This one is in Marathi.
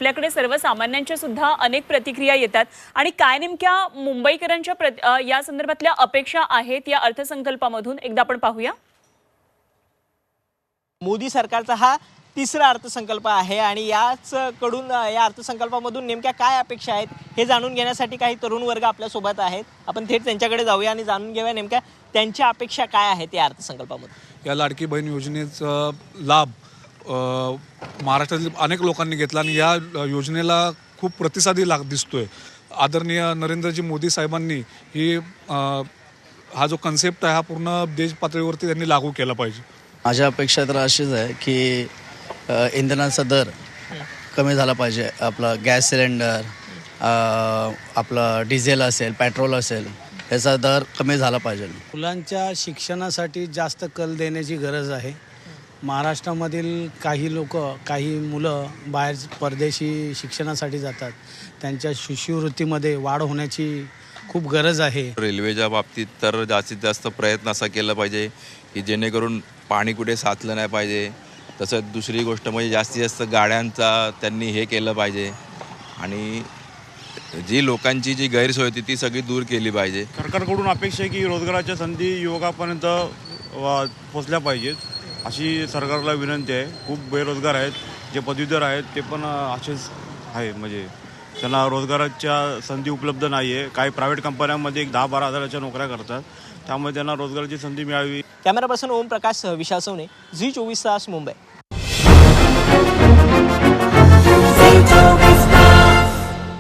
आपल्याकडे सर्वसामान्यांच्या सुद्धा अनेक प्रतिक्रिया येतात आणि काय नेमक्या मुंबईकरांच्या या संदर्भातल्या अपेक्षा आहेत या अर्थसंकल्पामधून एकदा आपण पाहूया। मोदी सरकारचा हा तिसरा अर्थसंकल्प आहे आणि याच कडून या अर्थसंकल्पामधून नेमक्या काय अपेक्षा आहेत हे जाणून घेण्यासाठी काही तरुण वर्ग आपल्या सोबत आहेत। आपण थेट त्यांच्याकडे जाऊया आणि जाणून घेऊया नेमक्या त्यांच्या अपेक्षा काय आहेत या अर्थसंकल्पामधून। या लाडकी बहीण योजनेचा लाभ महाराष्ट्रातील अनेक लोकांनी घेतला आणि या योजनेला खूप प्रतिसादी दिसतोय। आदरणीय नरेंद्रजी मोदी साहेबांनी ही हा जो कन्सेप्ट आहे हा पूर्ण देश पातळीवरती त्यांनी लागू केला पाहिजे। माझ्या अपेक्षा तर अशीच आहे की इंधनाचा दर कमी झाला पाहिजे। आपला गॅस सिलेंडर, आपला डिझेल असेल, पेट्रोल असेल, याचा दर कमी झाला पाहिजे। मुलांच्या शिक्षणासाठी जास्त कल देण्याची गरज आहे। महाराष्ट्रामधील काही मुलं बाहेर परदेशी शिक्षणासाठी जातात, त्यांच्या शिष्यवृत्तीमध्ये वाढ होण्याची खूप गरज आहे। रेल्वेच्या बाबतीत तर जास्तीत जास्त प्रयत्न असा केला पाहिजे की जेणेकरून पाणी कुठे साचलं नाही पाहिजे। तसंच दुसरी गोष्ट म्हणजे जास्तीत जास्त गाड्यांचा त्यांनी हे केलं पाहिजे आणि जी लोकांची जी गैरसोय होती ती सगळी दूर केली पाहिजे। सरकारकडून अपेक्षा आहे की रोजगाराच्या संधी युवकापर्यंत पोचल्या पाहिजेत अशी सरकारला विनंती आहे। खूप बेरोजगार आहेत, जे पदवीधर आहेत ते पण असेच आहे, म्हणजे त्यांना रोजगाराच्या संधी उपलब्ध नाही आहे। काही प्रायव्हेट कंपन्यांमध्ये 10-12 हजाराच्या नोकऱ्या करतात, त्यामुळे त्यांना रोजगाराची संधी मिळावी। कॅमेरा पर्सन ओम प्रकाश, विशाल सवणे, झी 24 तास, मुंबई।